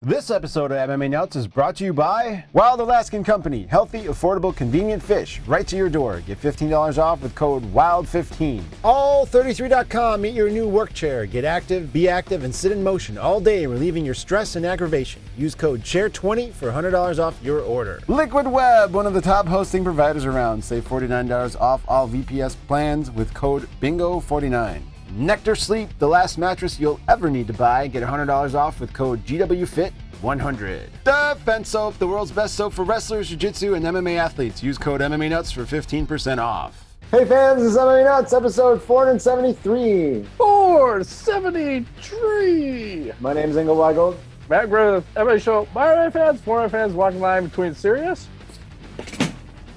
This episode of MMA Nuts is brought to you by Wild Alaskan Company. Healthy, affordable, convenient fish right to your door. Get $15 off with code WILD15. All33.com. Meet your new work chair. Get active, be active, and sit in motion all day, relieving your stress and aggravation. Use code CHAIR20 for $100 off your order. Liquid Web, one of the top hosting providers around. Save $49 off all VPS plans with code BINGO49. Nectar Sleep, the last mattress you'll ever need to buy. Get $100 off with code GWFIT100. Defense Soap, the world's best soap for wrestlers, jiu-jitsu, and MMA athletes. Use code MMANUTS for 15% off. Hey fans, this is MMA Nuts, episode 473. 473! My name's Ingo Weigel. Matt Griffith, MMA show. My MMA fans, former fans, walking line between serious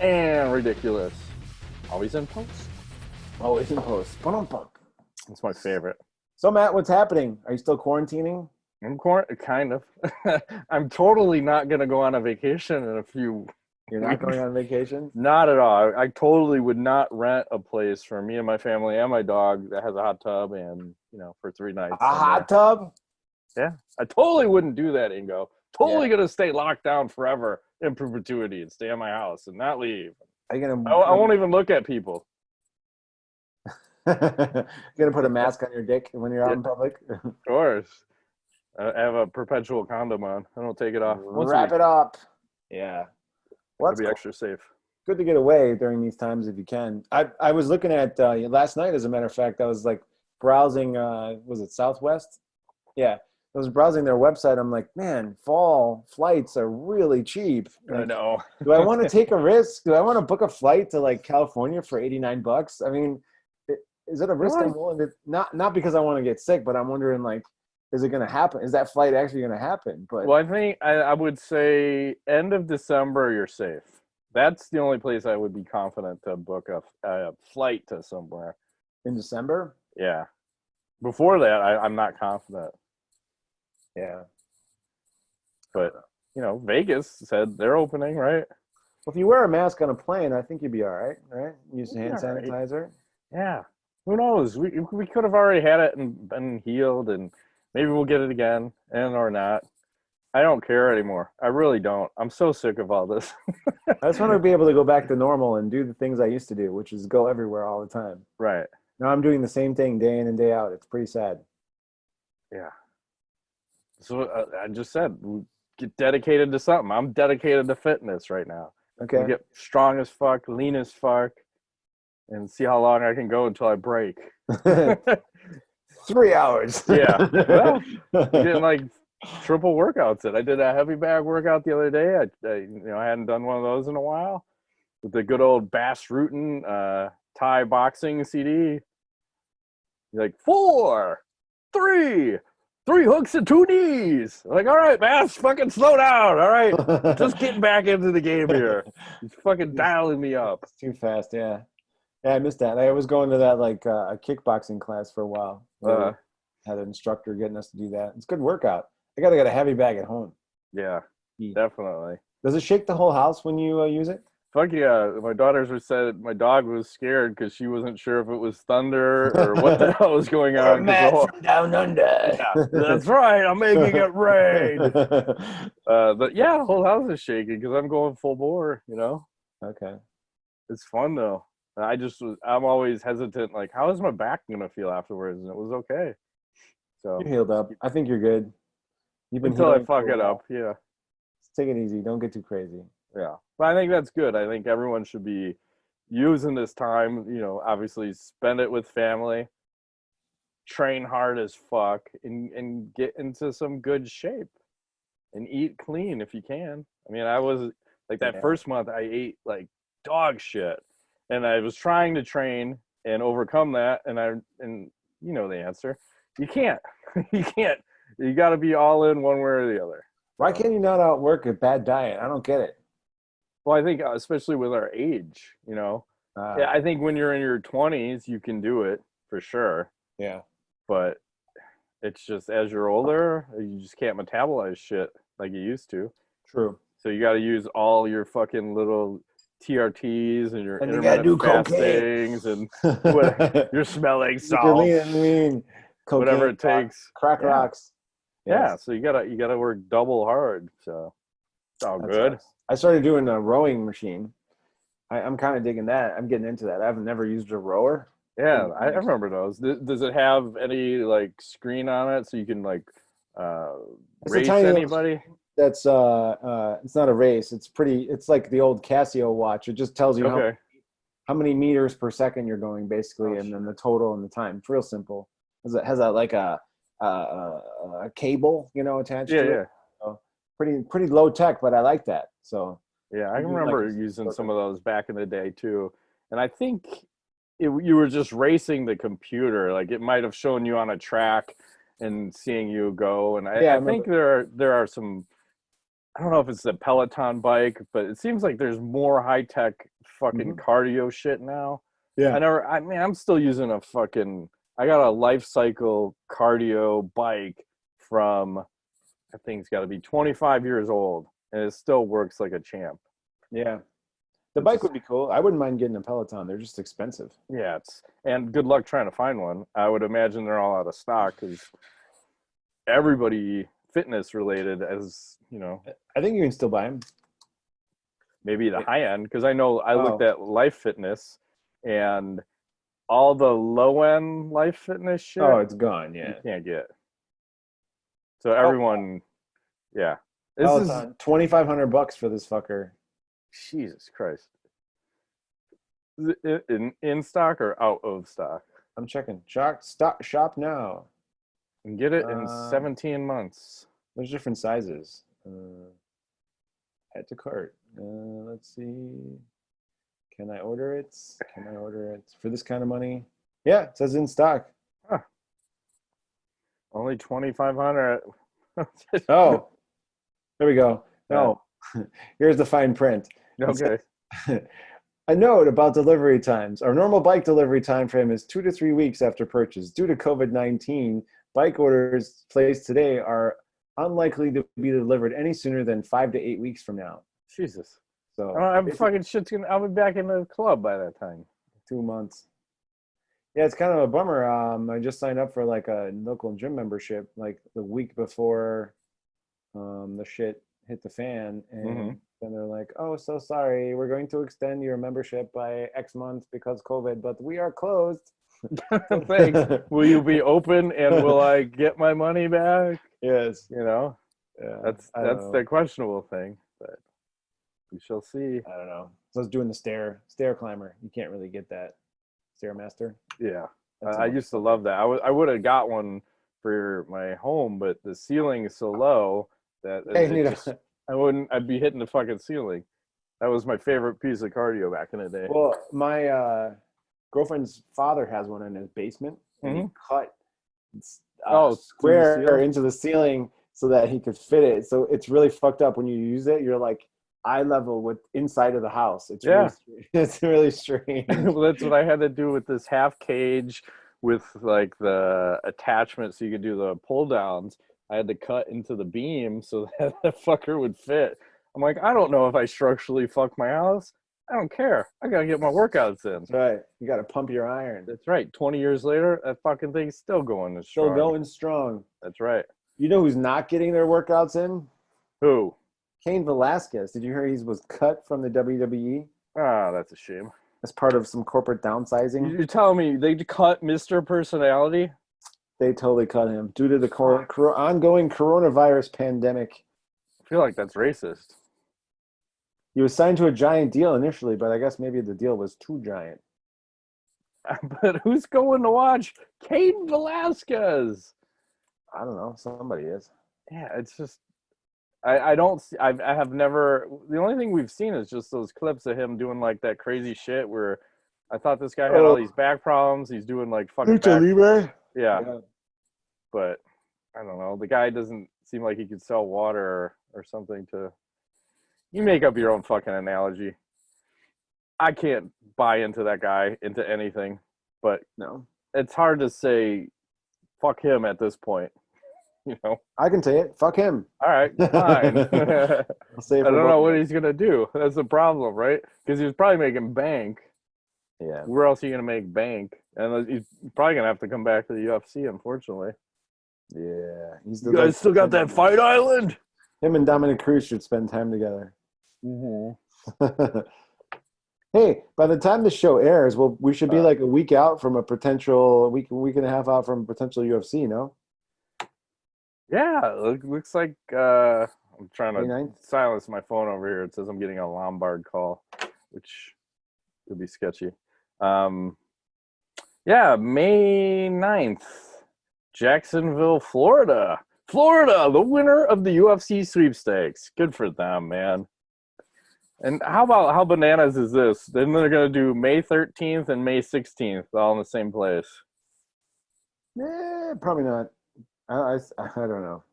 and ridiculous. Always in post. Always in post. Punk. That's my favorite. So Matt, what's happening? Are you still quarantining? I'm kind of. I'm totally not going to go on a vacation in a few You're not going on vacation? Not at all. I totally would not rent a place for me and my family and my dog that has a hot tub and, for 3 nights. A hot tub? Yeah. I totally wouldn't do that, Ingo. Totally going to stay locked down forever in perpetuity and stay in my house and not leave. Are you gonna? I won't even look at people. You're gonna put a mask on your dick when you're out in public? Of course. I have a perpetual condom on. I don't take it off. Wrap it up. Yeah. Well, be extra safe. Good to get away during these times if you can. I was looking at last night, as a matter of fact, I was like browsing, was it Southwest? Yeah. I was browsing their website. I'm like, man, fall flights are really cheap. Like, I know. Do I want to take a risk? Do I want to book a flight to like California for $89? I mean, is it a risk I'm willing to, not because I want to get sick, but I'm wondering, like, is it going to happen? Is that flight actually going to happen? But well, I think I would say end of December, you're safe. That's the only place I would be confident to book a flight to somewhere. In December? Yeah. Before that, I'm not confident. Yeah. But, Vegas said they're opening, right? Well, if you wear a mask on a plane, I think you'd be all right, right? Use hand sanitizer. Right. Yeah. Who knows? We could have already had it and been healed, and maybe we'll get it again, or not. I don't care anymore. I really don't. I'm so sick of all this. I just want to be able to go back to normal and do the things I used to do, which is go everywhere all the time. Right. Now I'm doing the same thing day in and day out. It's pretty sad. Yeah. So I just said, get dedicated to something. I'm dedicated to fitness right now. Okay. Get strong as fuck, lean as fuck, and see how long I can go until I break. 3 hours. Yeah. Well, I'm getting like triple workouts in. I did a heavy bag workout the other day. I hadn't done one of those in a while. With the good old Bass Rutten Thai boxing CD. Like 4, 3 hooks and 2 knees. I'm like, all right, Bass, fucking slow down. All right. Just getting back into the game here. He's fucking dialing me up. It's too fast, yeah. Yeah, I missed that. I was going to that like a kickboxing class for a while. Had an instructor getting us to do that. It's a good workout. I got to get a heavy bag at home. Yeah, definitely. Does it shake the whole house when you use it? Fuck yeah. My daughters said my dog was scared because she wasn't sure if it was thunder or what the hell was going on. Matt from down under. Yeah, that's right. I'm making it rain. But yeah, the whole house is shaking because I'm going full bore, Okay. It's fun though. I'm always hesitant, like, how is my back going to feel afterwards? And it was okay. So you healed up. I think you're good. Until I fuck it up, yeah. Just take it easy. Don't get too crazy. Yeah. But I think that's good. I think everyone should be using this time, obviously spend it with family, train hard as fuck, and get into some good shape and eat clean if you can. I mean, I was like that first month I ate like dog shit. And I was trying to train and overcome that, and you know the answer. You can't. You can't. You got to be all in one way or the other. Why can't you not outwork a bad diet? I don't get it. Well, I think especially with our age, yeah, I think when you're in your 20s, you can do it for sure. Yeah. But it's just as you're older, you just can't metabolize shit like you used to. True. So you got to use all your fucking little TRTs and your intermittent fastings and what, you're smelling salt, lean, cocaine, whatever it takes. Crack rocks. Yeah, Yes. so you gotta work double hard. So it's all That good. sucks. I started doing a rowing machine. I'm kind of digging that. I'm getting into that. I've never used a rower. Yeah, Pretty I interesting. remember those. Does it have any like screen on it so you can like uh It's a race tiny little anybody? screen that's it's not a race. It's like the old Casio watch. It just tells you Okay. how many meters per second you're going basically, Oh and then shit. the total and the time. It's real simple. Has a like a cable, attached Yeah, to it. yeah. So pretty low tech, but I like that. So Yeah, I I'm can doing like remember a using sort some of of those back in the day too. And I think you were just racing the computer. Like it might have shown you on a track and seeing you go. And yeah, I I think remember. there are some, I don't know if it's a Peloton bike, but it seems like there's more high tech fucking Mhm. cardio shit now. Yeah. I mean, I'm still using I got a life cycle cardio bike from, I think it's got to be 25 years old, and it still works like a champ. Yeah. The It's bike just, would be cool. I wouldn't mind getting a Peloton. They're just expensive. yeah, and good luck trying to find one. I would imagine they're all out of stock because everybody fitness related, as you know, I think you can still buy them. maybe the high end, because I know I looked Oh, at Life Fitness and all the low end Life Fitness oh, shit it's gone. you Yeah. can't get. So Oh, everyone, yeah, this is Peloton, $2,500 for this fucker. Jesus Christ. Is it in stock or out of stock? I'm checking. Shop now. And get it in Um, 17 months. there's different sizes. Add to cart. Let's see. Can I order it? Can I order it for this kind of money? Yeah, it says in stock. Huh, only 2,500. Oh, there we go. Yeah. No, here's the fine print. It Okay. says, a note about delivery times. Our normal bike delivery time frame is 2 to 3 weeks after purchase. Due to COVID-19, bike orders placed today are unlikely to be delivered any sooner than 5 to 8 weeks from now. Jesus. So I'm basically fucking shit's gonna. I'll be back in the club by that time. 2 months. Yeah, it's kind of a bummer. I just signed up for like a local gym membership like the week before the shit hit the fan, Mm-hmm. and then they're like, "Oh, so sorry, we're going to extend your membership by X months because COVID, but we are closed." Thanks. Will you be open and will I get my money back? Yes. You know, Yeah. I don't that's know. the questionable thing, but we shall see. I don't know. So I was doing the stair climber. You can't really get that stairmaster. Yeah, That's a I used to motherfucker. love that. I would have got one for my home, but the ceiling is so low that Yeah, you it need just I'd be hitting the fucking ceiling. That was my favorite piece of cardio back in the day. well, my girlfriend's father has one in his basement, and he Hmm. cut Oh, through the square ceiling. into the ceiling so that he could fit it. So it's really fucked up when you use it. You're like eye level with inside of the house. It's really Yeah, it's really strange. well, that's what I had to do with this half cage with like the attachment so you could do the pull downs. I had to cut into the beam so that the fucker would fit. I'm like, I don't know if I structurally fuck my house. I don't care. I gotta get my workouts in. That's right. You got to pump your iron. That's right. 20 years later, that fucking thing's still going as Still strong. going strong. That's right. You know who's not getting their workouts in? Who? Cain Velasquez. Did you hear he was cut from the WWE Ah, that's a shame. as part of some corporate downsizing? You're telling me they cut Mr. Personality? They totally cut him due to the ongoing coronavirus pandemic. I feel like that's racist. He was signed to a giant deal initially, but I guess maybe the deal was too giant. But who's going to watch Cain Velasquez? I don't know. Somebody is. Yeah, it's just I don't see, I have never, the only thing we've seen is just those clips of him doing like that crazy shit where I thought this guy had all these back problems. He's doing like fucking Lucha back, Libre? yeah, Yeah. but I don't know. The guy doesn't seem like he could sell water or something to. You make up your own fucking analogy. I can't buy into that guy into anything, but No. it's hard to say fuck him at this point. You know. I can say it. Fuck him. All right, fine. I I'll say it for don't both know of what us. he's gonna do. That's the problem, right? Because he was probably making bank. Yeah. Where else are you gonna make bank? And he's probably gonna have to come back to the UFC, unfortunately. Yeah, he's You guys still got that Fight Island? Him and Dominic Cruz should spend time together. Mm-hmm. Hey, by the time the show airs, we should be like a week out from a potential week and a half out from potential UFC. No? Yeah, looks like I'm trying to 29th? silence my phone over here. It says I'm getting a Lombard call, which could be sketchy. Yeah, May 9th, Jacksonville, Florida. Florida, the winner of the UFC sweepstakes. Good for them, man. And how bananas is this? Then they're going to do May 13th and May 16th all in the same place. Probably not. I don't know.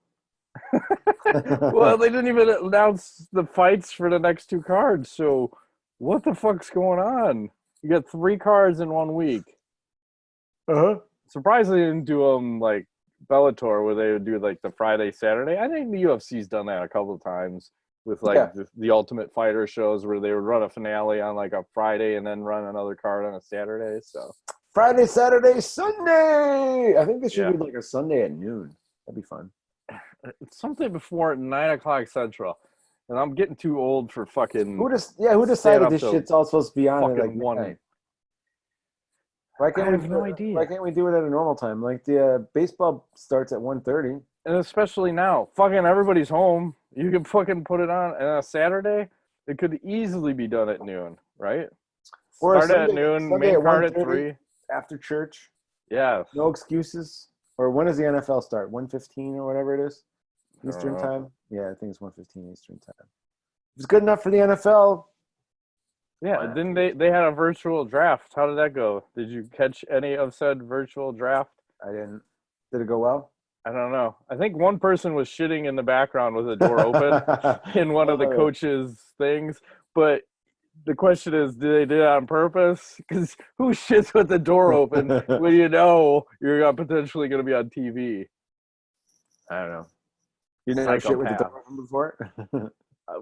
Well, they didn't even announce the fights for the next two cards, so what the fuck's going on? You got 3 cards in 1 week. Surprisingly, they didn't do them like Bellator, where they would do like the Friday, Saturday. I think the UFC's done that a couple of times with like the Ultimate Fighter shows, where they would run a finale on like a Friday and then run another card on a Saturday. So Friday, Saturday, Sunday. I think they should do like a Sunday at noon. That'd be fun. It's something before 9 o'clock Central, and I'm getting too old for fucking. Who decided this shit's all supposed to be on at like midnight? Why can't I have no idea. Why can't we do it at a normal time? Like the baseball starts at 1:30. And especially now, fucking everybody's home. You can fucking put it on a Saturday. It could easily be done at noon, right? Or Start at noon, main card at 3. After church. Yeah. No excuses. Or when does the NFL start? 1:15 or whatever it is? Eastern time? Yeah, I think it's 1:15 Eastern time. If it's good enough for the NFL. Yeah, then they had a virtual draft. How did that go? Did you catch any of said virtual draft? I didn't. Did it go well? I don't know. I think one person was shitting in the background with the door open in one of the coaches' things. But the question is, do they do it on purpose? Because who shits with the door open when you know you're potentially going to be on TV? I don't know. You never shit with the door open before?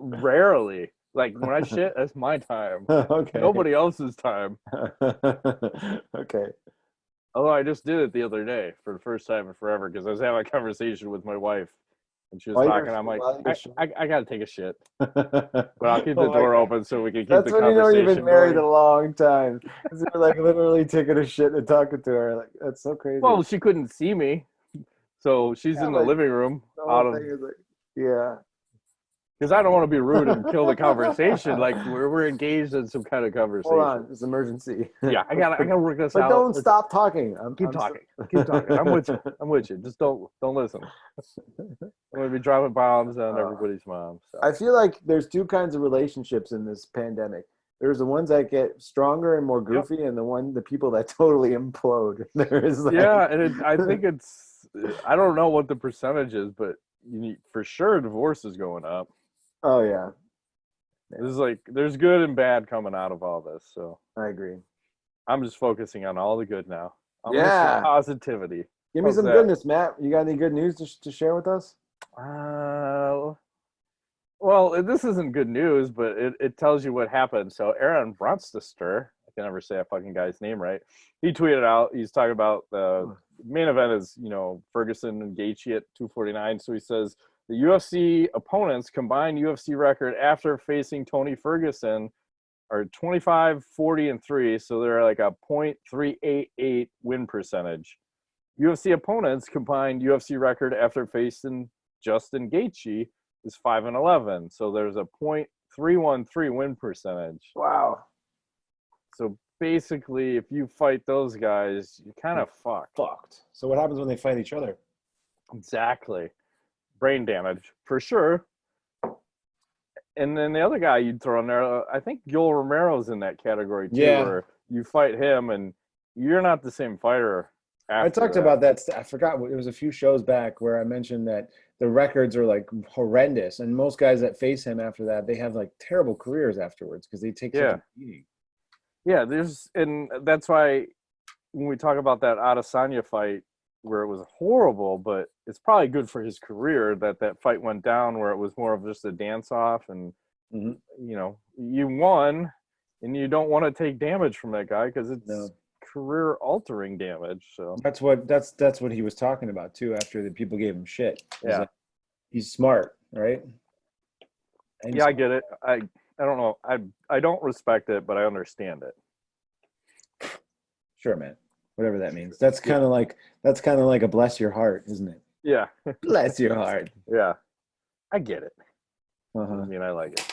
Rarely. Like, when I shit, that's my time. Okay. Nobody else's time. Okay. Although I just did it the other day for the first time in forever, because I was having a conversation with my wife, and she was talking. I'm like, I got to take a shit. But I'll keep the door open so we can keep the conversation going. That's when you know you've been married a long time. Because you're like literally taking a shit and talking to her. Like, that's so crazy. Well, she couldn't see me. So she's in the living room. Yeah. Because I don't want to be rude and kill the conversation. Like we're engaged in some kind of conversation. Hold on, it's emergency. Yeah, I gotta work this out. But don't stop talking. Keep talking. I'm with you. I'm with you. Just don't listen. I'm gonna be dropping bombs on everybody's mom. So. I feel like there's 2 kinds of relationships in this pandemic. There's the ones that get stronger and more goofy, and the people that totally implode. There's like... Yeah, and I think it's. I don't know what the percentage is, but for sure divorce is going up. Oh yeah. This is like there's good and bad coming out of all this. So I agree. I'm just focusing on all the good now. Positivity. Give me some goodness, Matt. You got any good news to share with us? Well, this isn't good news, but it tells you what happened. So Aaron Bronstester, I can never say that fucking guy's name right. He tweeted out. He's talking about the main event is Ferguson and Gaethje at 249. So he says. The UFC opponents' combined UFC record after facing Tony Ferguson are 25, 40, and 3, so they're like a .388 win percentage. UFC opponents' combined UFC record after facing Justin Gaethje is 5 and 11, so there's a .313 win percentage. Wow. So basically, if you fight those guys, you're kind of fucked. So what happens when they fight each other? Exactly. Brain damage for sure. And then the other guy you'd throw in there, I think Joel Romero's in that category too, where you fight him and you're not the same fighter. I talked about that. I forgot. It was a few shows back where I mentioned that the records are like horrendous, and most guys that face him after that, they have like terrible careers afterwards because they take such a beating. Yeah, and that's why when we talk about that Adesanya fight, where it was horrible, but it's probably good for his career that fight went down where it was more of just a dance off and you won and you don't want to take damage from that guy because it's career-altering damage. So That's what he was talking about too. After the people gave him shit. yeah, Like, he's smart, right? And yeah, I get it. I don't know. I don't respect it, but I understand it. Sure, man. Whatever that means. That's kind of like a bless your heart, isn't it? Yeah, Bless your heart. yeah, I get it. Uh-huh. I mean, I like it.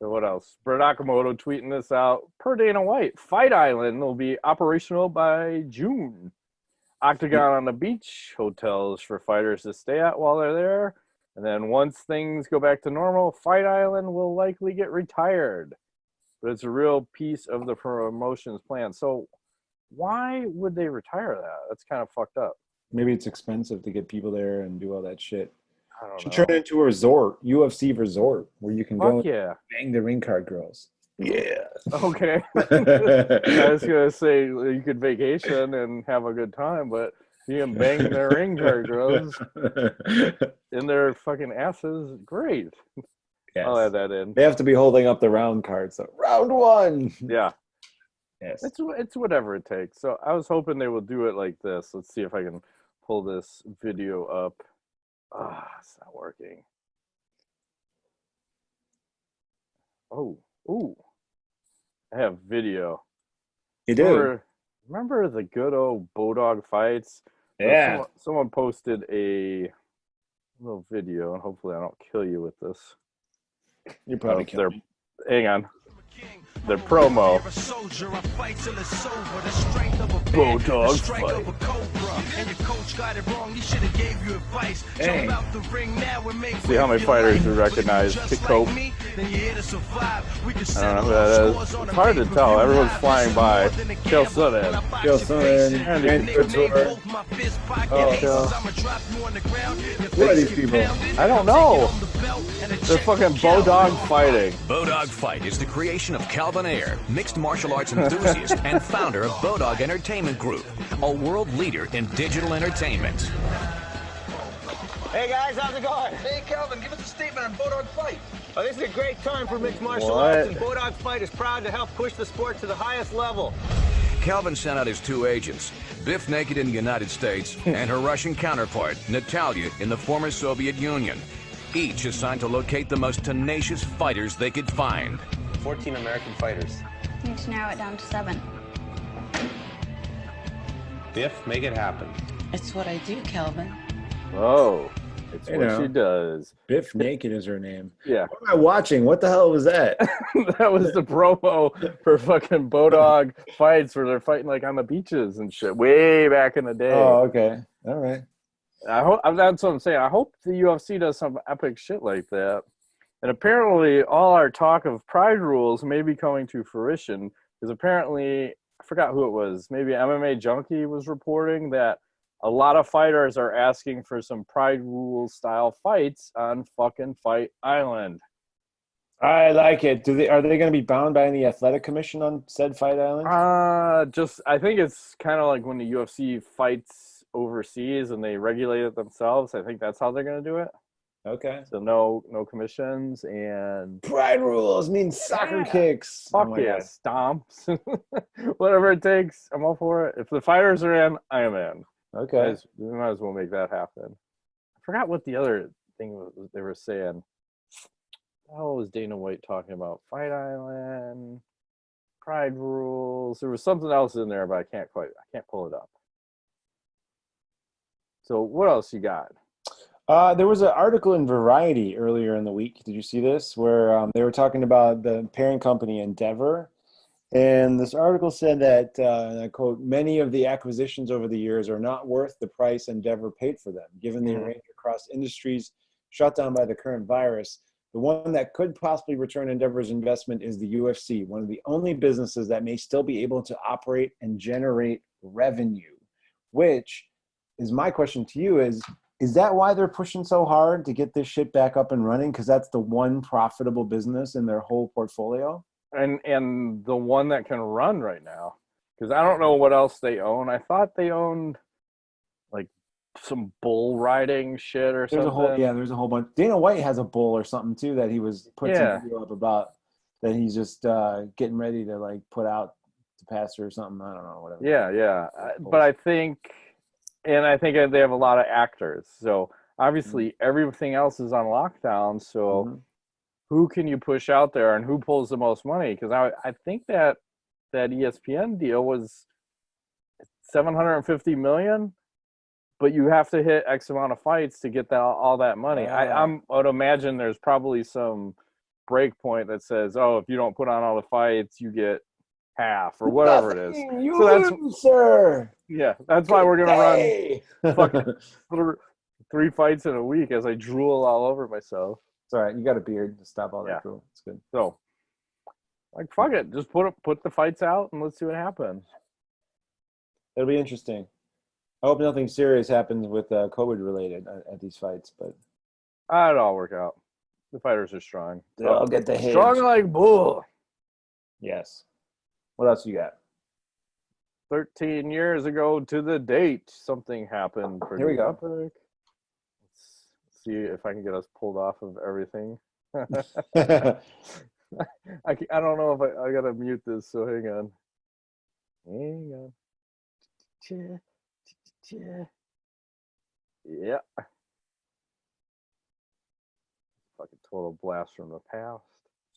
So what else? Brett Okamoto tweeting this out. Per Dana White, Fight Island will be operational by June. Octagon on the beach, hotels for fighters to stay at while they're there. And then once things go back to normal, Fight Island will likely get retired. But it's a real piece of the promotion's plan. So why would they retire that? That's kind of fucked up. Maybe it's expensive to get people there and do all that shit. I don't Should know. turn it into a resort, UFC resort, where you can go Fuck yeah. and bang the ring card girls. Yeah. Okay. I was gonna say you could vacation and have a good time, but you can bang their ring card girls in their fucking asses. Great. Yes. I'll add that in. They have to be holding up the round card. So round one. Yeah. Yes. It's whatever it takes. So I was hoping they would do it like this. Let's see if I can pull this video up. It's not working. Oh, ooh. I have video. You do. Remember the good old Bodog fights? Yeah. Someone posted a little video, and hopefully I don't kill you with this. You probably can. Hang on. Their promo. Bodog fight. Hey. See how many fighters we recognize. Cope. I don't know who that is. It's hard to tell. Everyone's flying by. Chael Sonnen. Randy Couture. Who are these people? I don't know. They're fucking Bodog fighting. Bodog Fight is the creation of Calvin Ayre, mixed martial arts enthusiast and founder of Bodog Entertainment Group, a world leader in digital entertainment. Hey guys, how's it going? Hey Calvin, give us a statement on Bodog Fight. Oh, this is a great time for mixed martial arts, and Bodog Fight is proud to help push the sport to the highest level. Calvin sent out his two agents, Biff Naked in the United States and her Russian counterpart, Natalia, in the former Soviet Union, each assigned to locate the most tenacious fighters they could find. 14 American fighters. Need to narrow it down to 7. Biff, make it happen. It's what I do, Calvin. Oh, it's what she does. Biff Naked is her name. Yeah. What am I watching? What the hell was that? That was the promo for fucking Bodog fights where they're fighting like on the beaches and shit way back in the day. Oh, okay. All right. I hope that's what I'm saying. I hope the UFC does some epic shit like that. And apparently all our talk of pride rules may be coming to fruition because apparently, I forgot who it was, maybe MMA Junkie was reporting that a lot of fighters are asking for some pride rules style fights on fucking Fight Island. I like it. Are they going to be bound by any athletic commission on said Fight Island? I think it's kind of like when the UFC fights overseas and they regulate it themselves. I think that's how they're going to do it. Okay. So no commissions and pride rules means soccer kicks. Fuck stomps. Whatever it takes, I'm all for it. If the fighters are in, I am in. Okay. We might as well make that happen. I forgot what the other thing was they were saying. What was Dana White talking about? Fight Island, pride rules. There was something else in there, but I can't pull it up. So what else you got? There was an article in Variety earlier in the week. Did you see this? Where they were talking about the parent company Endeavor. And this article said that, and I quote, many of the acquisitions over the years are not worth the price Endeavor paid for them, given the range across industries shut down by the current virus. The one that could possibly return Endeavor's investment is the UFC, one of the only businesses that may still be able to operate and generate revenue, which is my question to you is that why they're pushing so hard to get this shit back up and running? Because that's the one profitable business in their whole portfolio? And the one that can run right now. Because I don't know what else they own. I thought they owned like some bull riding shit or something. There's a whole bunch. Dana White has a bull or something too that he was putting some video up about that he's just getting ready to like put out to passer or something. I don't know, whatever. Yeah. But I think they have a lot of actors. So obviously everything else is on lockdown. So who can you push out there and who pulls the most money? Because I think that ESPN deal was $750 million, but you have to hit X amount of fights to get all that money. I would imagine there's probably some break point that says, oh, if you don't put on all the fights, you get half or whatever it is. You lose, sir. Yeah, that's why we're gonna run fucking 3 fights in a week as I drool all over myself. It's all right. You got a beard to stop all that drool. It's good. So, like, fuck it, just put the fights out and let's see what happens. It'll be interesting. I hope nothing serious happens with COVID related at these fights, but it'll all work out. The fighters are strong. They'll get the hit. Strong like bull. Yes. What else you got? 13 years ago to the date, something happened. Here we go. Epic. Let's see if I can get us pulled off of everything. I don't know if I gotta mute this, so hang on. Yeah. Fucking total blast from the past.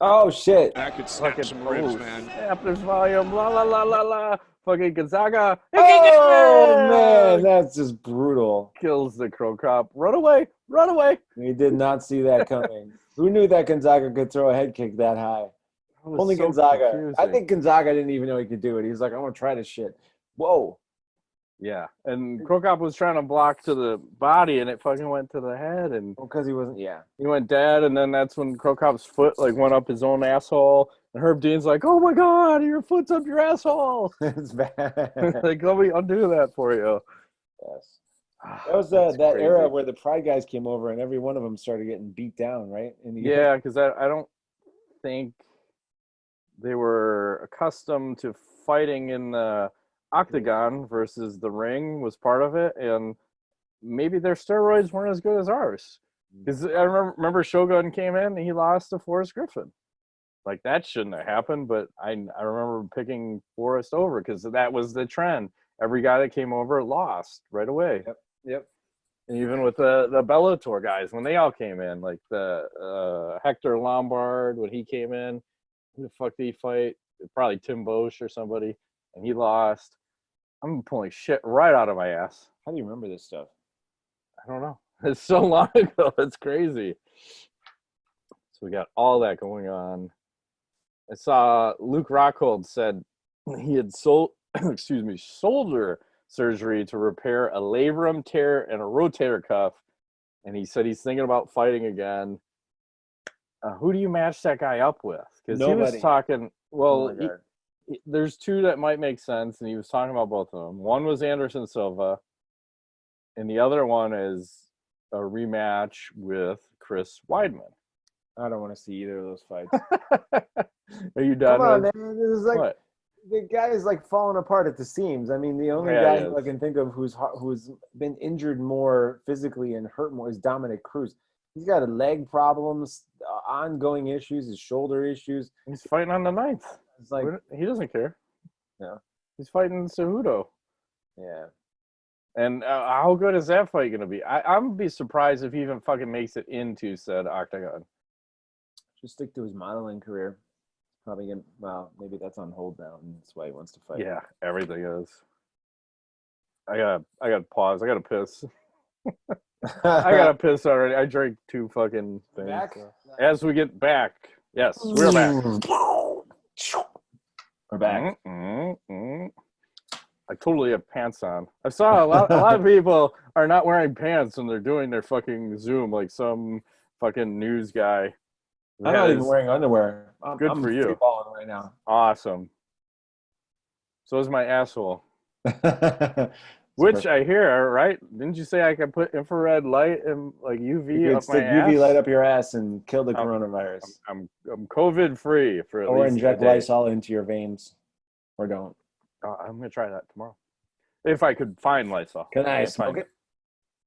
Oh shit! I could snap some ribs, man. Snap this volume, la la la la la. Fucking Gonzaga. Oh man, that's just brutal. Kills the Crow Cop. Run away! Run away! We did not see that coming. Who knew that Gonzaga could throw a head kick that high? Only so Gonzaga. Confusing. I think Gonzaga didn't even know he could do it. He was like, I'm gonna try this shit. Whoa. Yeah, and Crow Cop was trying to block to the body, and it fucking went to the head, and because he wasn't. Yeah, he went dead, and then that's when Crow Cop's foot like went up his own asshole, and Herb Dean's like, "Oh my god, your foot's up your asshole!" It's bad. Like, let me undo that for you. Yes, that was that crazy era where the Pride guys came over, and every one of them started getting beat down, right? Yeah, because I don't think they were accustomed to fighting in the octagon versus the ring was part of it, and maybe their steroids weren't as good as ours. Because I remember Shogun came in and he lost to Forrest Griffin. Like, that shouldn't have happened, but I remember picking Forrest over because that was the trend. Every guy that came over lost right away. Yep. And even with the Bellator guys, when they all came in, like the Hector Lombard, when he came in, who the fuck did he fight? Probably Tim Bosch or somebody, and he lost. I'm pulling shit right out of my ass. How do you remember this stuff? I don't know. It's so long ago. It's crazy. So we got all that going on. I saw Luke Rockhold said he had shoulder surgery to repair a labrum tear and a rotator cuff. And he said he's thinking about fighting again. Who do you match that guy up with? Because he was talking, there's two that might make sense, and he was talking about both of them. One was Anderson Silva, and the other one is a rematch with Chris Weidman. I don't want to see either of those fights. Are you done? Come on, man. This is like what? The guy is like falling apart at the seams. I mean, the only guy who I can think of who's been injured more physically and hurt more is Dominic Cruz. He's got problems, ongoing issues, his shoulder issues. He's fighting on the 9th. It's like he doesn't care. No, he's fighting Cejudo. Yeah. And how good is that fight going to be? I'm gonna be surprised if he even fucking makes it into said octagon. Just stick to his modeling career. Probably gonna. Well, maybe that's on hold now, and that's why he wants to fight. Yeah, everything is. I gotta pause. I gotta piss. I gotta piss already. I drank 2 fucking things. Back? As we get back, yes, we're back. We're back. I totally have pants on. I saw a lot of people are not wearing pants when they're doing their fucking Zoom, like some fucking news guy. I'm not even wearing underwear. Good I'm for you. free balling right now. Awesome. So is my asshole. Which I hear, right? Didn't you say I could put infrared light and like UV up my ass? UV light up your ass and kill the coronavirus. I'm COVID free for at least. Or inject Lysol into your veins, or don't. I'm gonna try that tomorrow. If I could find Lysol. Can I smoke it?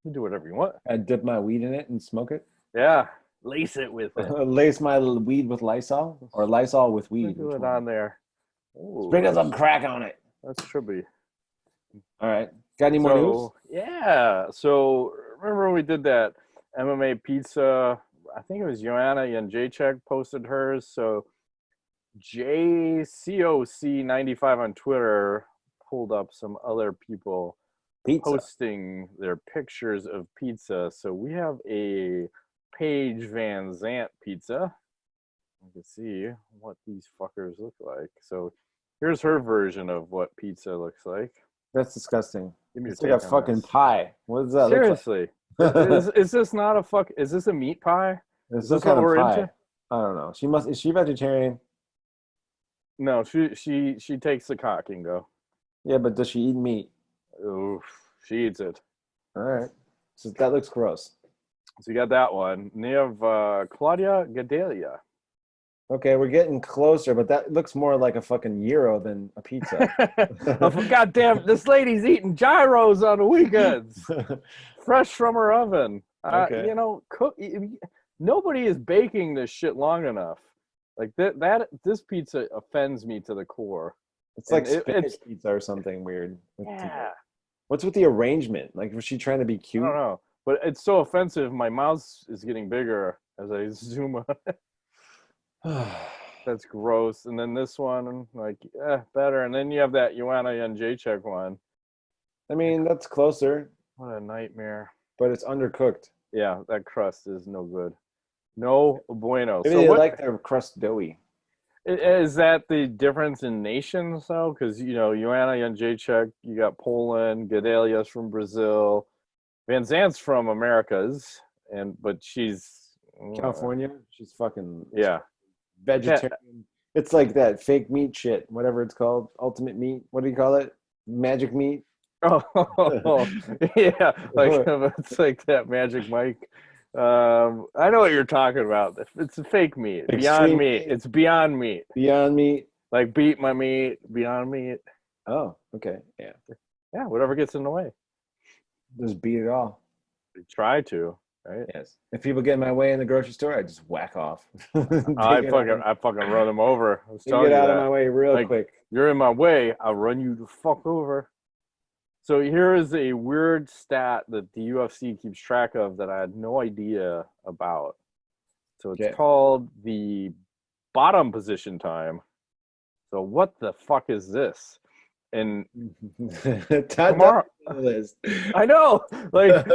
You do whatever you want. I dip my weed in it and smoke it. Yeah, lace it with it. Lace my weed with Lysol, or Lysol with weed. Do it on there. Ooh, Sprinkle some crack on it. That should be. All right. Got any more news? Yeah. So remember when we did that MMA pizza? I think it was Joanna Jędrzejczyk posted hers. So JCOC95 on Twitter pulled up some other people posting their pictures of pizza. So we have a Paige Van Zant pizza. You can see what these fuckers look like. So here's her version of what pizza looks like. That's disgusting. Give me It's like a fucking pie. What does that Seriously. look like? is this not a fuck? Is this a meat pie? It's Is some this kind what of we're pie. into? I don't know. Is she vegetarian? No, she takes the cock and go. Yeah, but does she eat meat? Oof, she eats it. All right. So that looks gross. So you got that one. And you have Claudia Gadelia. Okay, we're getting closer, but that looks more like a fucking gyro than a pizza. God damn, this lady's eating gyros on the weekends. Fresh from her oven. Okay. You know, nobody is baking this shit long enough. Like this pizza offends me to the core. It's like spinach pizza or something weird. Yeah. What's with the arrangement? Like, was she trying to be cute? I don't know. But it's so offensive. My mouth is getting bigger as I zoom on it. That's gross. And then this one, like, better. And then you have that Joanna Jędrzejczyk one. I mean, that's closer. What a nightmare. But it's undercooked. Yeah, that crust is no good. No bueno. Maybe they like their crust doughy. Is that the difference in nations, though? Because, you know, Joanna Jędrzejczyk, you got Poland, Gadelia's from Brazil, Van Zant's from Americas, but she's... California? She's fucking... Yeah. Vegetarian. Yeah. It's like that fake meat shit, whatever it's called. Ultimate meat. What do you call it? Magic meat? Oh, yeah. Like, it's like that Magic Mike. I know what you're talking about. It's a fake meat. Beyond meat. It's Beyond Meat. Beyond Meat. Like Beat My Meat, Beyond Meat. Oh, okay. Yeah. Yeah, whatever gets in the way. Just beat it all. We try to, right? Yes. If people get in my way in the grocery store, I just whack off. I fucking run them over. I was telling you get out that. of my way real quick. You're in my way, I'll run you the fuck over. So here is a weird stat that the UFC keeps track of that I had no idea about. So it's called the bottom position time. So what the fuck is this? And tomorrow, I know, like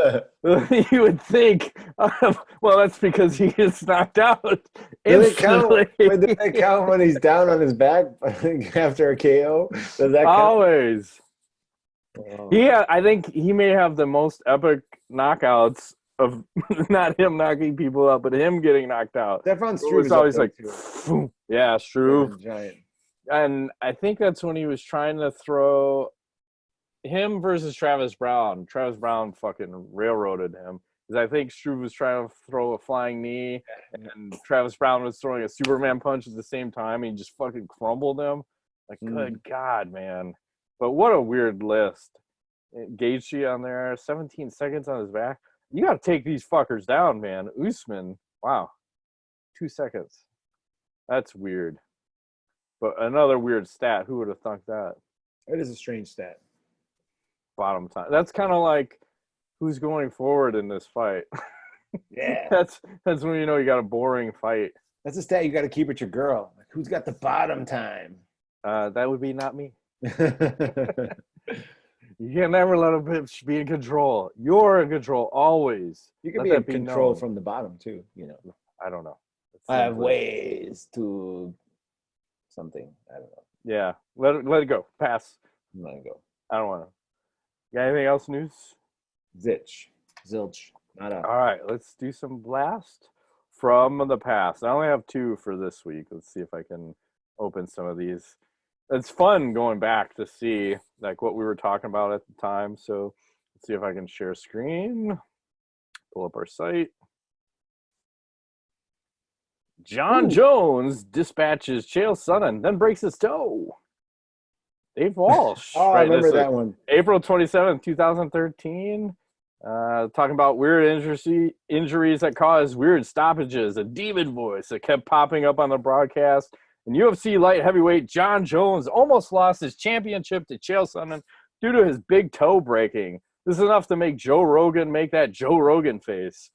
you would think. Well, that's because he gets knocked out instantly. Does it count when he's down on his back after a KO? Does that count? Always. Yeah, I think he may have the most epic knockouts of not him knocking people out, but him getting knocked out. Stefan Struve is always like, yeah, Struve. Giant. And I think that's when he was trying to throw him versus Travis Brown. Travis Brown fucking railroaded him. Because I think Struve was trying to throw a flying knee, and Travis Brown was throwing a Superman punch at the same time. And he just fucking crumbled him. Like, good God, man. But what a weird list. Gaethje on there, 17 seconds on his back. You got to take these fuckers down, man. Usman, wow. 2 seconds. That's weird. But another weird stat. Who would have thunk that? It is a strange stat. Bottom time. That's kind of like who's going forward in this fight. Yeah. That's when you know you got a boring fight. That's a stat you got to keep with your girl. Like, who's got the bottom time? That would be not me. You can never let a bitch be in control. You're in control always. You can be in control from the bottom too, you know. I don't know. I have ways to something. I don't know. Yeah. Let it go. Pass. I'm letting go. I don't want to. You got anything else news? Zilch. Not up. All right. Let's do some blast from the past. I only have 2 for this week. Let's see if I can open some of these. It's fun going back to see like what we were talking about at the time. So let's see if I can share screen. Pull up our site. John Jones dispatches Chael Sonnen, then breaks his toe. Dave Walsh. Oh, I remember that one. April 27th, 2013. Talking about weird injuries that cause weird stoppages. A demon voice that kept popping up on the broadcast. And UFC light heavyweight John Jones almost lost his championship to Chael Sonnen due to his big toe breaking. This is enough to make Joe Rogan make that Joe Rogan face.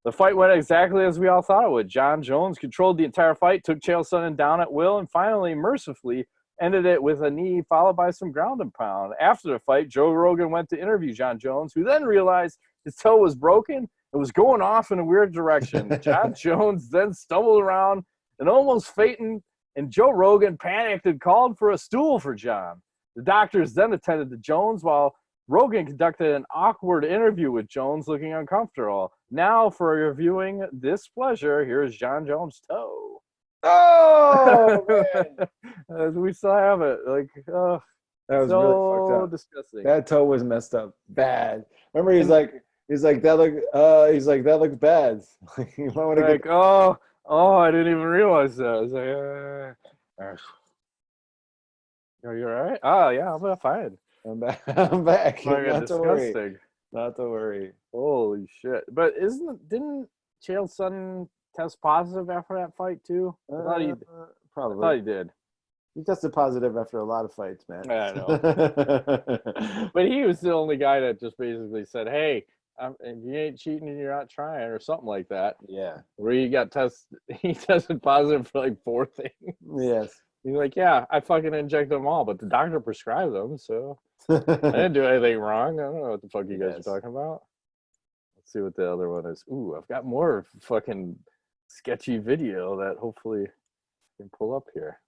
The fight went exactly as we all thought it would. John Jones controlled the entire fight, took Chael Sonnen down at will, and finally, mercifully, ended it with a knee followed by some ground and pound. After the fight, Joe Rogan went to interview John Jones, who then realized his toe was broken and was going off in a weird direction. John Jones then stumbled around and almost fainted, and Joe Rogan panicked and called for a stool for John. The doctors then attended to Jones while Rogan conducted an awkward interview with Jones looking uncomfortable. Now for reviewing this pleasure, here's John Jones' toe. Oh, man. We still have it. Like, oh, that was so really fucked up. disgusting. That toe was messed up bad. Remember, he's like that looks bad. You might want to like, oh, I didn't even realize that. I was like, are you all right? Oh yeah, I'm fine. I'm back. I'm back. Not to worry. Disgusting. Not to worry. Holy shit! But didn't Chael Sonnen test positive after that fight too? Probably. I thought he did. He tested positive after a lot of fights, man. I know. But he was the only guy that just basically said, "Hey, if you ain't cheating, you're not trying," or something like that. Yeah. Where he tested positive for like 4 things. Yes. He's like, yeah, I fucking injected them all, but the doctor prescribed them, so I didn't do anything wrong. I don't know what the fuck you guys are talking about. Let's see what the other one is. Ooh, I've got more fucking sketchy video that hopefully I can pull up here.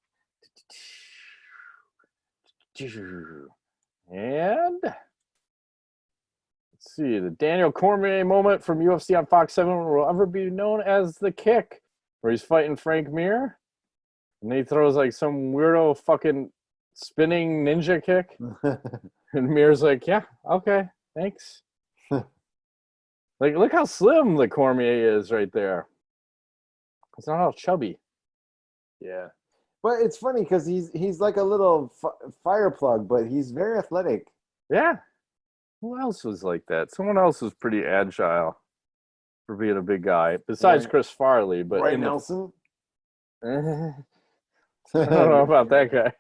And let's see, the Daniel Cormier moment from UFC on Fox 7 will ever be known as the kick, where he's fighting Frank Mir. And he throws like some weirdo fucking spinning ninja kick. And Mir's like, yeah, okay, thanks. Like, look how slim the Cormier is right there. He's not all chubby. Yeah. But it's funny because he's like a little fire plug, but he's very athletic. Yeah. Who else was like that? Someone else was pretty agile for being a big guy, besides Chris Farley. But Ray Nelson? I don't know about that guy.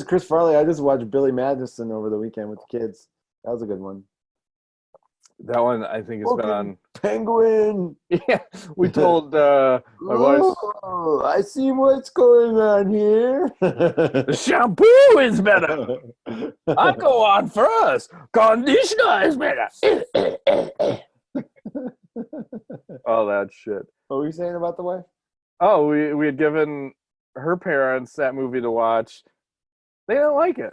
Chris Farley, I just watched Billy Madison over the weekend with the kids. That was a good one. That one, I think, has been on Penguin. Yeah, we told my wife. Oh, I see what's going on here. The shampoo is better. I go on first. Conditioner is better. All that shit. What were you saying about the wife? Oh, we had given her parents that movie to watch. They didn't like it.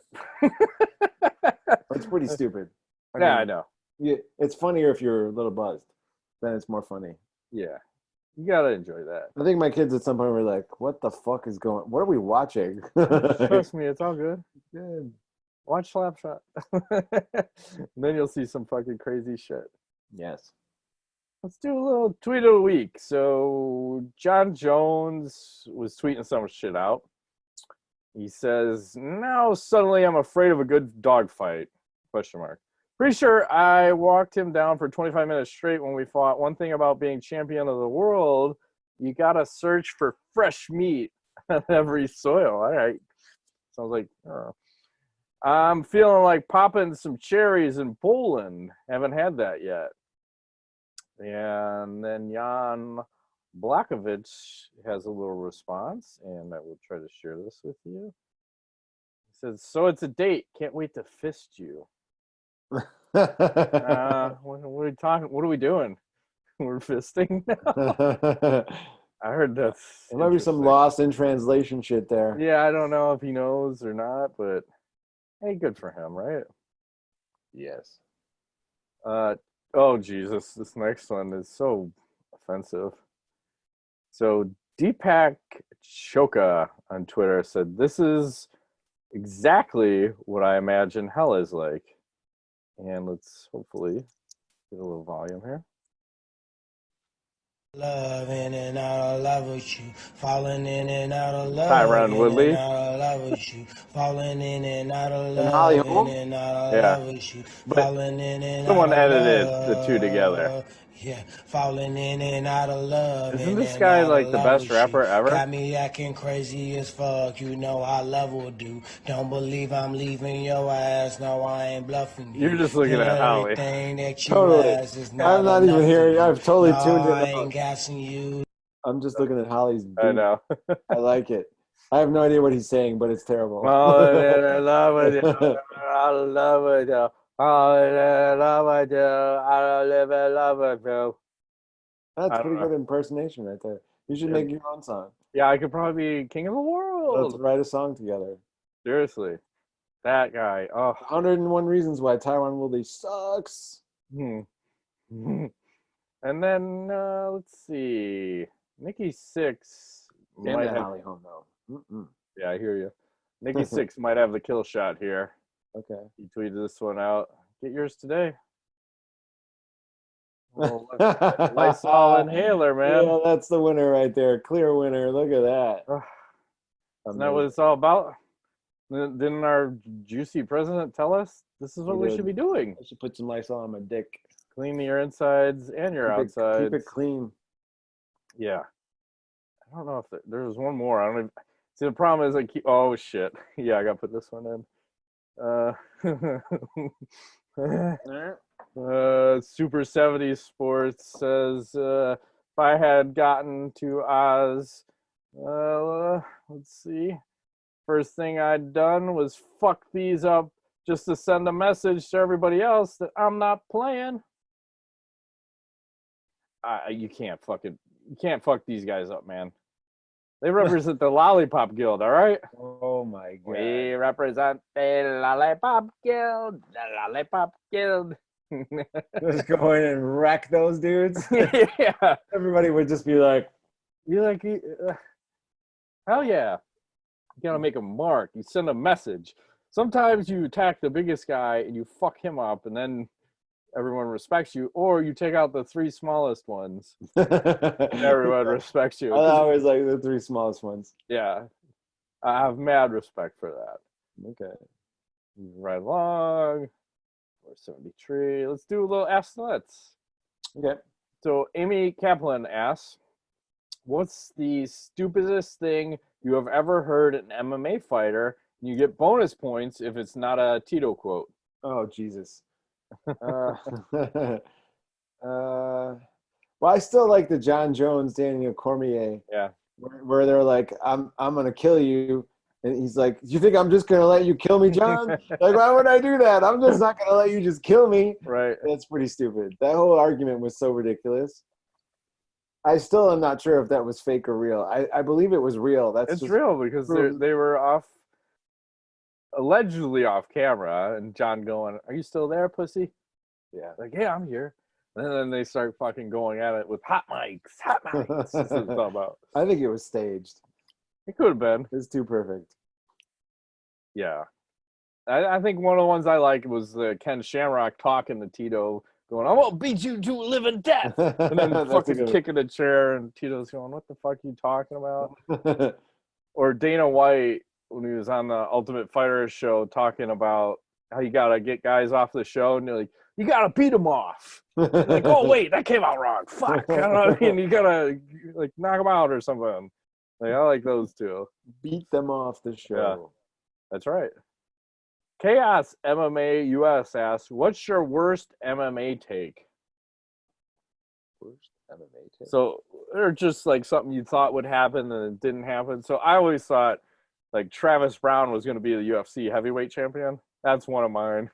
It's pretty stupid. I know. Yeah, it's funnier if you're a little buzzed. Then it's more funny. Yeah, you gotta enjoy that. I think my kids at some point were like, "What the fuck is going? What are we watching?" Trust me, it's all good. Good. Watch Slapshot. Then you'll see some fucking crazy shit. Yes. Let's do a little tweet of the week. So John Jones was tweeting some shit out. He says, "Now suddenly I'm afraid of a good dog fight?" Question mark. Pretty sure I walked him down for 25 minutes straight when we fought. One thing about being champion of the world, you gotta search for fresh meat on every soil. All right. Sounds like, I'm feeling like popping some cherries in Poland. Haven't had that yet. And then Jan Blakovic has a little response, and I will try to share this with you. He says, "So it's a date. Can't wait to fist you." What are we talking? What are we doing? We're fisting now? I heard that's there might be some lost in translation shit there. Yeah, I don't know if he knows or not, but hey, good for him, right? Yes. Oh Jesus, this next one is so offensive. So Deepak Choka on Twitter said, "This is exactly what I imagine hell is like." And let's hopefully get a little volume here. Love in and out of love with you, falling in and out of love. Tyron Woodley. Falling in and out of love. Holly Holm? Yeah. But someone edited the two together. Yeah, falling in and out of love. Isn't this guy like the best rapper ever? Got me acting crazy as fuck. You know how love will do. Don't believe I'm leaving your ass. No, I ain't bluffing you. You're just looking at Holly. Everything that you Totally. ask is I'm not even hearing. I've totally no, tuned I it ain't out. gassing you. I'm just looking at Holly's beat. I know. I like it. I have no idea what he's saying, but it's terrible. I love it. I love it. I love it. I live in love it, bro. That's pretty good impersonation right there. You should make your own song. Yeah, I could probably be king of the world. Let's write a song together. Seriously. That guy. Oh. 101 Reasons Why Tyron Woodley sucks. And then, let's see. Nikki Six might have... Holly home, though. Yeah, I hear you. Nikki Six might have the kill shot here. Okay. He tweeted this one out. Get yours today. Oh, Lysol inhaler, man. Yeah, that's the winner right there. Clear winner. Look at that. Isn't that what it's all about? Didn't our juicy president tell us this is what we should be doing? I should put some Lysol on my dick. Clean your insides and your outsides. Keep it clean. Yeah. I don't know if there was one more. I don't even see. The problem is I keep. Oh shit! Yeah, I gotta put this one in. Super 70s Sports says if I had gotten to Oz, let's see. First thing I'd done was fuck these up just to send a message to everybody else that I'm not playing. You can't fuck these guys up, man. They represent the Lollipop Guild, all right? Oh my god. We represent the Lollipop Guild. The Lollipop Guild. Just go in and wreck those dudes. Yeah. Everybody would just be like, "You're like, hell yeah." You gotta make a mark. You send a message. Sometimes you attack the biggest guy and you fuck him up, and then everyone respects you, or you take out the three smallest ones and everyone respects you. I always like the three smallest ones. Yeah. I have mad respect for that. Okay. Right along. 473. Let's do a little AskTheNuts. Okay. So Amy Kaplan asks, what's the stupidest thing you have ever heard an MMA fighter? You get bonus points if it's not a Tito quote. Oh, Jesus. Well, I still like the John Jones, Daniel Cormier. Yeah. Where they're like, I'm gonna kill you, and he's like, you think I'm just gonna let you kill me, John? Like, why would I do that? I'm just not gonna let you just kill me. Right. That's pretty stupid. That whole argument was so ridiculous. I still am not sure if that was fake or real. I believe it was real. It's real because they were allegedly off camera, and John going, "Are you still there, pussy?" Yeah. Like, yeah, I'm here. And then they start fucking going at it with hot mics. Hot mics. That's what it's all about. I think it was staged. It could have been. It's too perfect. Yeah. I think one of the ones I like was Ken Shamrock talking to Tito, going, "I won't beat you to a living death." And then fucking kicking a chair, and Tito's going, "What the fuck are you talking about?" Or Dana White, when he was on the Ultimate Fighter show, talking about how you got to get guys off the show, and you're like, you got to beat them off. Like, oh, wait, that came out wrong. Fuck. You know what I mean? You got to like knock them out or something. Like, I like those two. Beat them off the show. Yeah, that's right. Chaos MMA US asks, what's your worst MMA take? Worst MMA take? So, or just like something you thought would happen and it didn't happen. So I always thought like Travis Brown was going to be the UFC heavyweight champion. That's one of mine.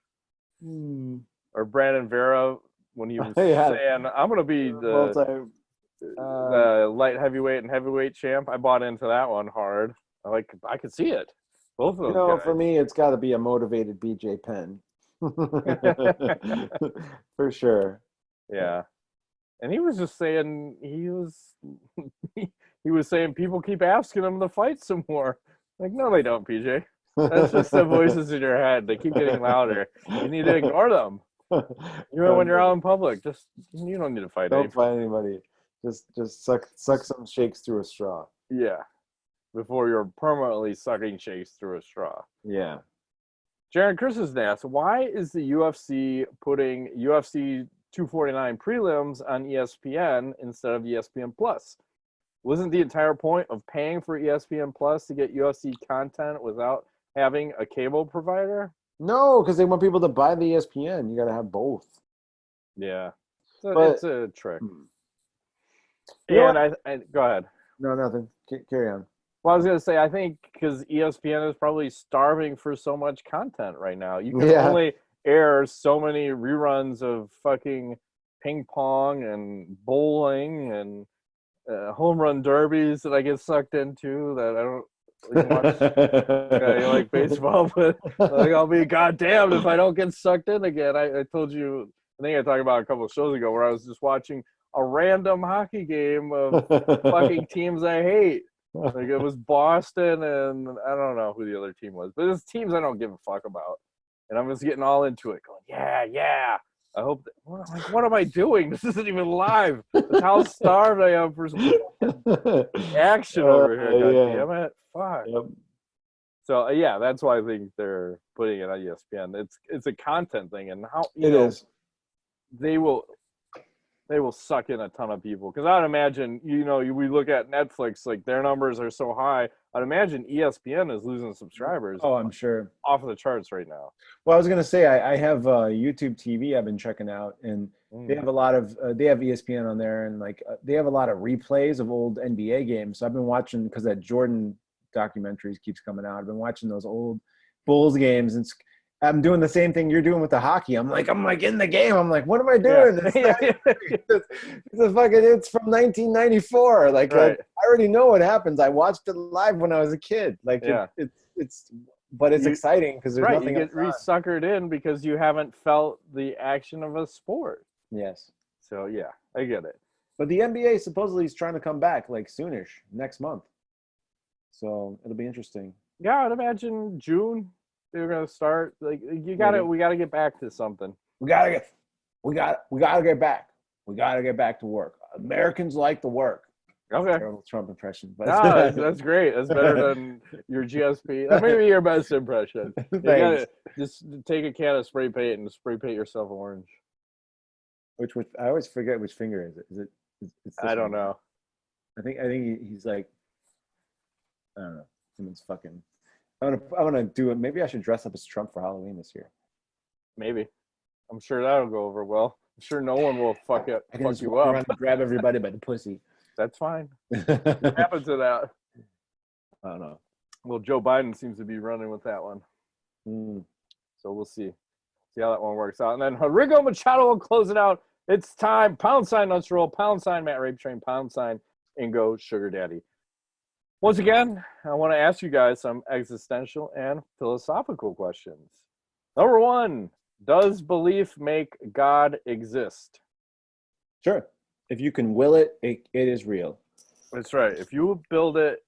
Or Brandon Vera, when he was saying, I'm going to be the light heavyweight and heavyweight champ. I bought into that one hard. I could see it. Both of those guys. For me, it's got to be a motivated BJ Penn. For sure. Yeah. And he was just saying, he was saying people keep asking him to fight some more. Like, no, they don't, PJ. That's just the voices in your head. They keep getting louder. You need to ignore them. Even when you're out in public, you don't need to fight anybody. Don't fight anybody. Just suck some shakes through a straw. Yeah. Before you're permanently sucking shakes through a straw. Yeah. Jaron Chris has asked, why is the UFC putting UFC 249 prelims on ESPN instead of ESPN Plus. Wasn't the entire point of paying for ESPN Plus to get UFC content without having a cable provider? No, because they want people to buy the ESPN. You got to have both. Yeah. So it's a trick. You know And I go ahead. No, nothing. Carry on. Well, I was going to say, I think because ESPN is probably starving for so much content right now. You can only air so many reruns of fucking ping pong and bowling and home run derbies that I get sucked into that I don't watch. You like baseball, but like I'll be goddamned if I don't get sucked in again. I told you, I think I talked about a couple of shows ago where I was just watching a random hockey game of fucking teams I hate. Like it was Boston and I don't know who the other team was, but it's teams I don't give a fuck about. And I'm just getting all into it, going, yeah. I hope what am I doing? This isn't even live. That's how starved I am for some action over here. God damn it. Fuck. Yep. So yeah, that's why I think they're putting it on ESPN. It's a content thing, and how you know, they will suck in a ton of people. Because I'd imagine, we look at Netflix, like their numbers are so high. I'd imagine ESPN is losing subscribers. Oh, I'm sure. Off of the charts right now. Well, I was going to say, I have YouTube TV I've been checking out, and they have a lot of, they have ESPN on there, and like they have a lot of replays of old NBA games. So I've been watching, because that Jordan documentaries keeps coming out. I've been watching those old Bulls games, and I'm doing the same thing you're doing with the hockey. I'm like in the game. I'm like, what am I doing? Yeah. It's from 1994. Like, right. I already know what happens. I watched it live when I was a kid. Like, but it's exciting because there's nothing. You get re-suckered in because you haven't felt the action of a sport. Yes. So yeah, I get it. But the NBA supposedly is trying to come back like soonish, next month. So it'll be interesting. Yeah, I'd imagine June. They're gonna start. Like we gotta get back to something. We gotta get back. We gotta get back to work. Americans like to work. Okay. Terrible Trump impression, but that's great. That's better than your GSP. That may be your best impression. You gotta just take a can of spray paint and spray paint yourself orange. Which I always forget which finger is it. Is it? It's I don't know. I think he's like, I don't know. Someone's fucking. I'm gonna do it. Maybe I should dress up as Trump for Halloween this year. Maybe. I'm sure that'll go over well. I'm sure no one will fuck you up. Around and grab everybody by the pussy. That's fine. What happened to that? I don't know. Well, Joe Biden seems to be running with that one. So we'll see. See how that one works out. And then Rodrigo Machado will close it out. It's time. # Nuts Roll. # Matt Rape Train. # Ingo Sugar Daddy. Once again, I want to ask you guys some existential and philosophical questions. Number 1, does belief make God exist? Sure. If you can will it, it is real. That's right. If you build it,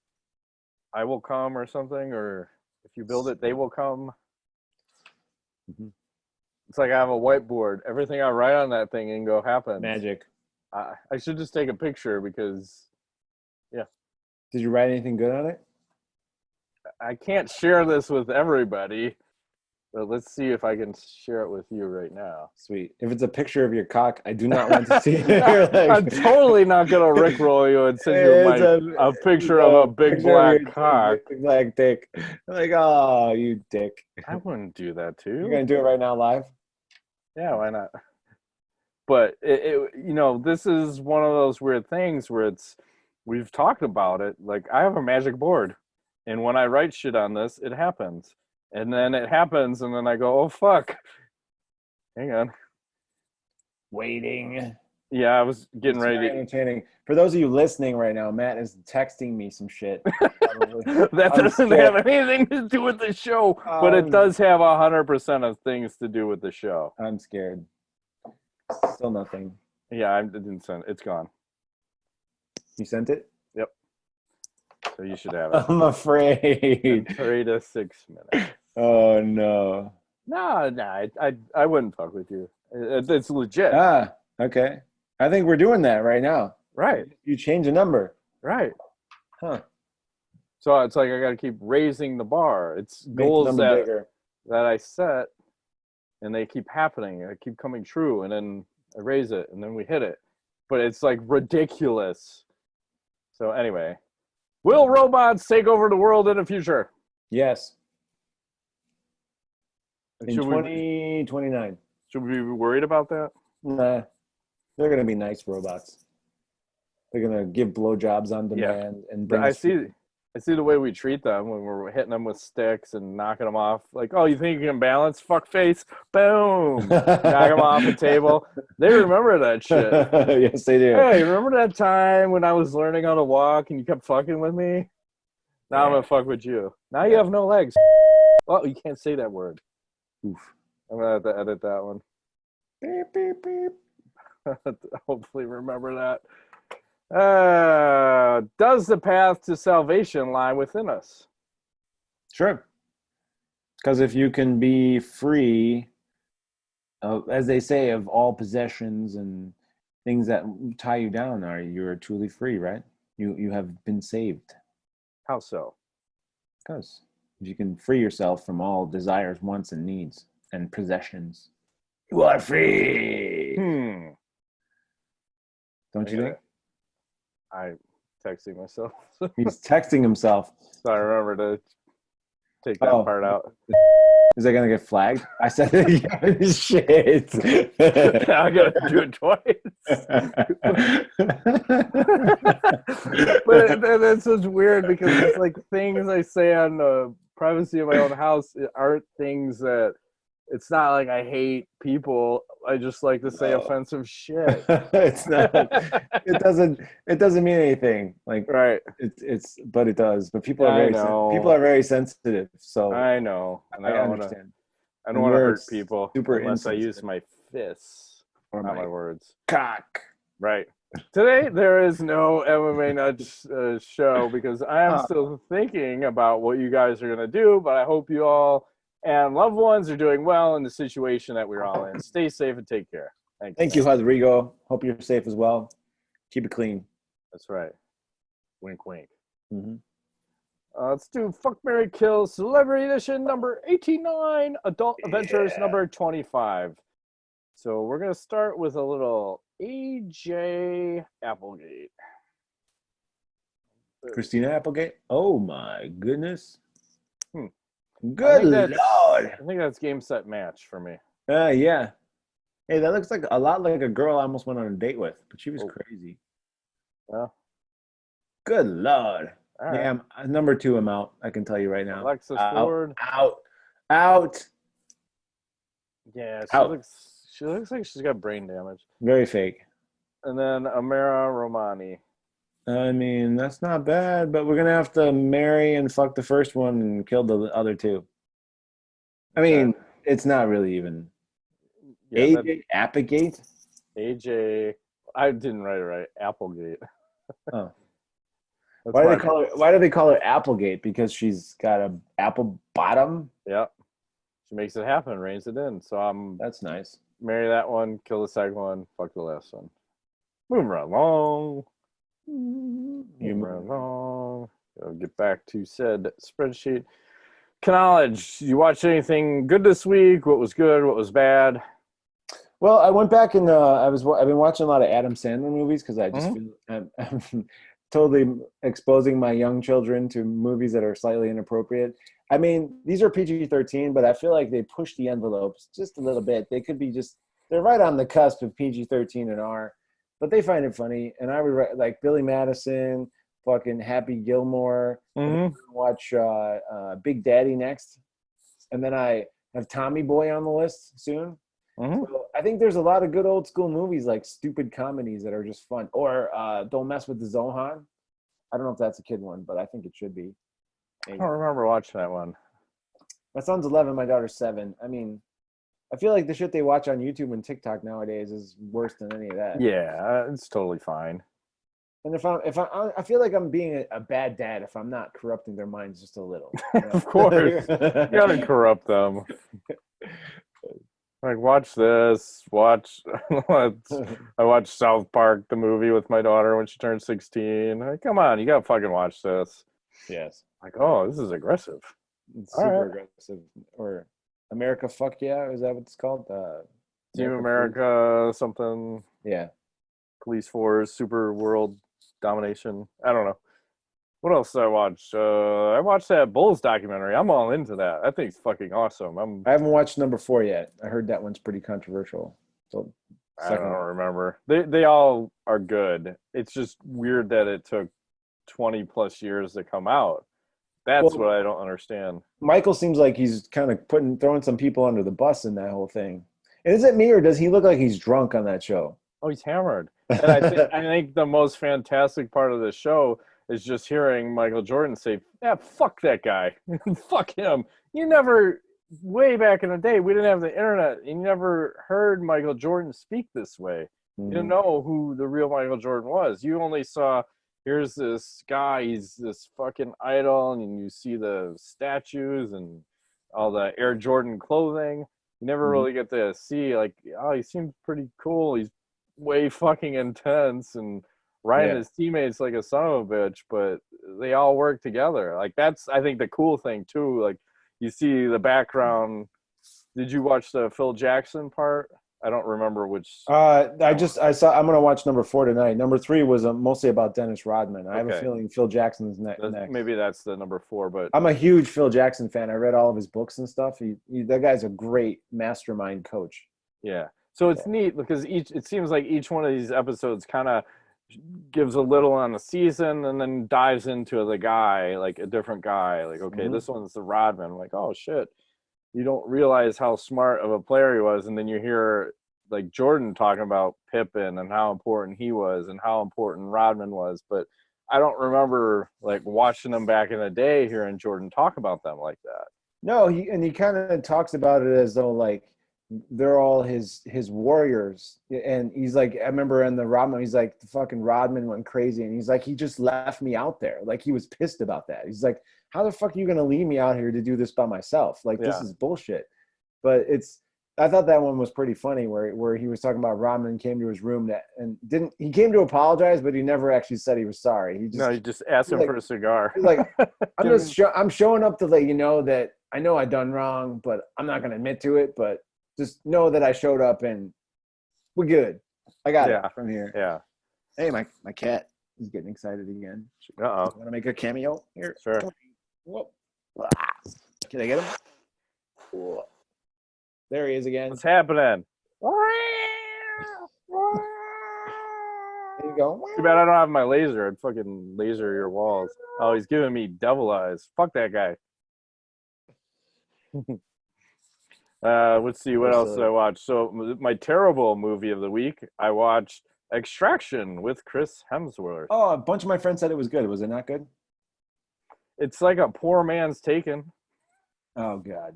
I will come or something, or if you build it, they will come. Mm-hmm. It's like I have a whiteboard. Everything I write on that thing, Ingo, happens. Magic. I should just take a picture because, yeah. Did you write anything good on it? I can't share this with everybody, but let's see if I can share it with you right now. Sweet. If it's a picture of your cock, I do not want to see it. I'm totally not going to rickroll you and send you a picture of a big black cock. Big black dick. I'm like, oh, you dick. I wouldn't do that to you. You're going to do it right now live? Yeah, why not? But, this is one of those weird things where we've talked about it. Like, I have a magic board. And when I write shit on this, it happens. And then it happens, and then I go, oh, fuck. Hang on. Waiting. Yeah, I was getting ready to... entertaining. For those of you listening right now, Matt is texting me some shit. That doesn't have anything to do with the show, but it does have 100% of things to do with the show. I'm scared. Still nothing. Yeah, I didn't send it. It's gone. You sent it? Yep. So you should have it. I'm afraid. 3 to 6 minutes. Oh, no. No, I wouldn't fuck with you. It's legit. Okay. I think we're doing that right now. Right. You change a number. Right. Huh. So it's like I got to keep raising the bar. It's goals that I set, and they keep happening. They keep coming true. And then I raise it, and then we hit it. But it's like ridiculous. So anyway, will robots take over the world in the future? Yes. In Should 2029. Should we be worried about that? Nah. They're going to be nice robots. They're going to give blowjobs on demand and bring I see the way we treat them when we're hitting them with sticks and knocking them off. Like, oh, you think you can balance? Fuck face. Boom. Knock them off the table. They remember that shit. Yes, they do. Hey, remember that time when I was learning how to walk and you kept fucking with me? Now I'm going to fuck with you. Now you have no legs. Oh, you can't say that word. Oof. I'm going to have to edit that one. Beep, beep, beep. Hopefully remember that. Does the path to salvation lie within us? Sure. Because if you can be free, as they say, of all possessions and things that tie you down, you're truly free, right? You have been saved. How so? Because you can free yourself from all desires, wants, and needs, and possessions. You are free. Don't you think? I'm texting myself. He's texting himself. So I remember to take that part out. Is that gonna get flagged? I said shit. Now I gotta do it twice. But it's just weird because it's like things I say on the privacy of my own house aren't things that. It's not like I hate people. I just like to say offensive shit. It's not. It doesn't mean anything. Like right. But it does. But people are very sensitive. So I know. And I understand. I don't want to hurt people unless I use my fists or not my words. Cock. Right. Today there is no MMA Nuts show because I am still thinking about what you guys are gonna do. But I hope you all and loved ones are doing well in the situation that we're all in. Stay safe and take care. Thank you, Rodrigo. Hope you're safe as well. Keep it clean. That's right. Wink, wink. Mm-hmm. Let's do Fuck, Marry, Kill Celebrity Edition number 89, Adult Adventures number 25. So we're going to start with a little AJ Applegate. Christina Applegate? Oh, my goodness. Good Lord. I think that's game, set, match for me. Yeah. Hey, that looks like a lot like a girl I almost went on a date with, but she was crazy. Well, good Lord. All yeah, right. Number 2, I'm out. I can tell you right now. Alexis Ford. Out. Yeah, out. She looks like she's got brain damage. Very fake. And then Amara Romani. I mean, that's not bad, but we're going to have to marry and fuck the first one and kill the other two. I mean, it's not really even. AJ Applegate? AJ, I didn't write it right. Applegate. Oh. Why do they call her Applegate? Because she's got a apple bottom? Yep. She makes it happen, reins it in. So that's nice. Marry that one, kill the second one, fuck the last one. Moving right along. Gotta get back to said spreadsheet. Knowledge. You watch anything good this week? What was good? What was bad? Well, I went back and I've been watching a lot of Adam Sandler movies because I just feel I'm totally exposing my young children to movies that are slightly inappropriate. I mean, these are PG-13, but I feel like they push the envelopes just a little bit. They could be they're right on the cusp of PG-13 and R. But they find it funny, and I would like Billy Madison, fucking Happy Gilmore. Watch Big Daddy next, and then I have Tommy Boy on the list soon. So I think there's a lot of good old school movies like stupid comedies that are just fun. Or Don't Mess with the Zohan. I don't know if that's a kid one, but I think it should be. Maybe. I don't remember watching that one. My son's 11, my daughter's 7. I mean, I feel like the shit they watch on YouTube and TikTok nowadays is worse than any of that. Yeah, it's totally fine. And I feel like I'm being a bad dad if I'm not corrupting their minds just a little. You know? Of course, you gotta corrupt them. Like, watch this. I watched South Park, the movie, with my daughter when she turned 16. Like, come on, you gotta fucking watch this. Yes. Like, oh, this is aggressive. It's super aggressive. Or America Fuck Yeah, is that what it's called? Team America, something. Yeah. Police Force, Super World Domination. I don't know. What else did I watch? I watched that Bulls documentary. I'm all into that. I think it's fucking awesome. I haven't watched number 4 yet. I heard that one's pretty controversial. So I don't remember. They all are good. It's just weird that it took 20 plus years to come out. That's what I don't understand. Michael seems like he's kind of throwing some people under the bus in that whole thing. And is it me, or does he look like he's drunk on that show? Oh, he's hammered. And I think the most fantastic part of the show is just hearing Michael Jordan say, "Yeah, fuck that guy, fuck him." Way back in the day, we didn't have the internet. You never heard Michael Jordan speak this way. You didn't know who the real Michael Jordan was. You only saw, here's this guy, he's this fucking idol, and you see the statues and all the Air Jordan clothing. You never really get to see, like, oh, he seems pretty cool. He's way fucking intense and riding his teammates like a son of a bitch, but they all work together. Like, that's, I think, the cool thing too. Like, you see the background. Did you watch the Phil Jackson part? I don't remember which. I'm going to watch number 4 tonight. Number 3 was mostly about Dennis Rodman. I have a feeling Phil Jackson's next. Maybe that's the number 4, but I'm a huge Phil Jackson fan. I read all of his books and stuff. That guy's a great mastermind coach. Yeah. So it's neat because it seems like each one of these episodes kind of gives a little on the season and then dives into the guy, like a different guy. Like, okay, this one's the Rodman. Like, oh shit, you don't realize how smart of a player he was, and then you hear like Jordan talking about Pippen and how important he was and how important Rodman was, but I don't remember like watching them back in the day, hearing Jordan talk about them like that. No, he kind of talks about it as though like they're all his warriors. And he's like, I remember in the Rodman, he's like, the fucking Rodman went crazy. And he's like, he just left me out there. Like, he was pissed about that. He's like, how the fuck are you going to leave me out here to do this by myself? Like, this is bullshit. But I thought that one was pretty funny where he was talking about Rodman came to his room he came to apologize, but he never actually said he was sorry. He just asked him for a cigar. He's like, I'm showing up to let you know that I know I done wrong, but I'm not going to admit to it. But just know that I showed up and we're good. I got it from here. Yeah. Hey, my cat is getting excited again. Uh-oh. Want to make a cameo here? Sure. Whoop. Can I get him? Whoa. There he is again. What's happening? There you go. Too bad I don't have my laser. I'd fucking laser your walls. Oh, he's giving me devil eyes. Fuck that guy. Let's see what else I watched. So my terrible movie of the week, I watched Extraction with Chris Hemsworth. Oh, a bunch of my friends said it was good. Was it not good? It's like a poor man's Taken. Oh God.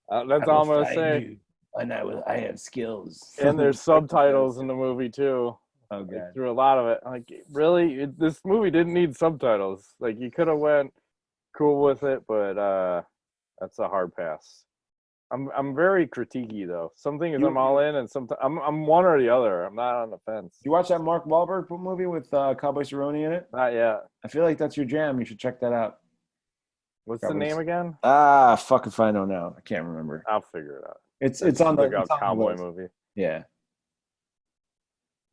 That's all I'm gonna say. And I have skills. And there's subtitles in the movie too. Oh God. Through a lot of it. Like, really, this movie didn't need subtitles. Like, you could have went cool with it, but that's a hard pass. I'm very critiquey though. Some things I'm all in, and sometimes I'm one or the other. I'm not on the fence. You watch that Mark Wahlberg movie with Cowboy Cerrone in it? Not yet. I feel like that's your jam. You should check that out. What's the name again? Fuck if I know now. I can't remember. I'll figure it out. It's on the cowboy movie. Yeah.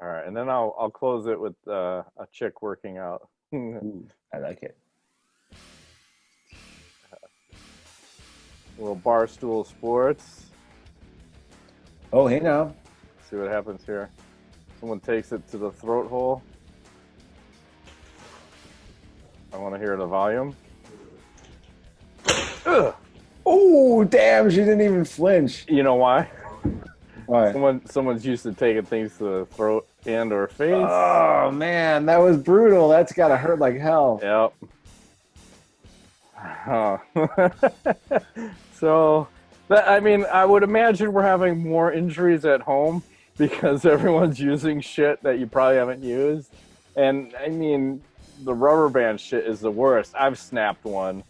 All right, and then I'll close it with a chick working out. Ooh, I like it. A little Barstool Sports. Oh, hey now. Let's see what happens here. Someone takes it to the throat hole. I want to hear the volume. Ugh. Oh, damn, she didn't even flinch. You know why? Why? Someone's used to taking things to the throat and or face. Oh, man, that was brutal. That's got to hurt like hell. Yep. So, I mean, I would imagine we're having more injuries at home because everyone's using shit that you probably haven't used. And, I mean, the rubber band shit is the worst. I've snapped one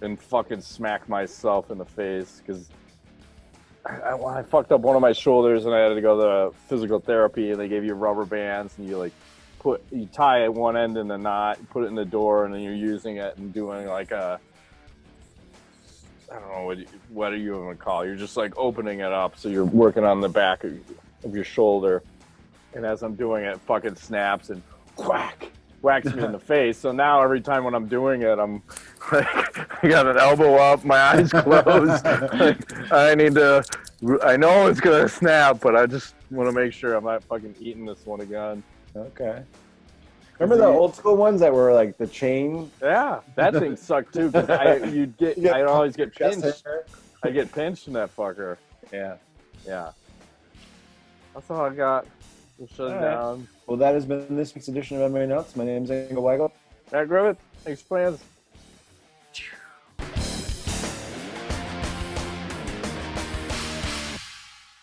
and fucking smacked myself in the face because I fucked up one of my shoulders and I had to go to physical therapy, and they gave you rubber bands and you tie one end in the knot, put it in the door, and then you're using it and doing like don't know what do you even call it? You're just like opening it up, so you're working on the back of your shoulder, and as I'm doing it, it fucking snaps and whacks me in the face. So now every time when I'm doing it, I'm like, I got an elbow up, my eyes closed. Like, I know it's gonna snap, but I just want to make sure I'm not fucking eating this one again. Okay. Remember the old school ones that were like the chain? Yeah, that thing sucked too. Cause I'd always get pinched. I get pinched in that fucker. Yeah. That's all I got. We'll shut it down. Well, that has been this week's edition of MMA Nuts. My name is Engel Weigel. Matt Griffith, thanks for playing.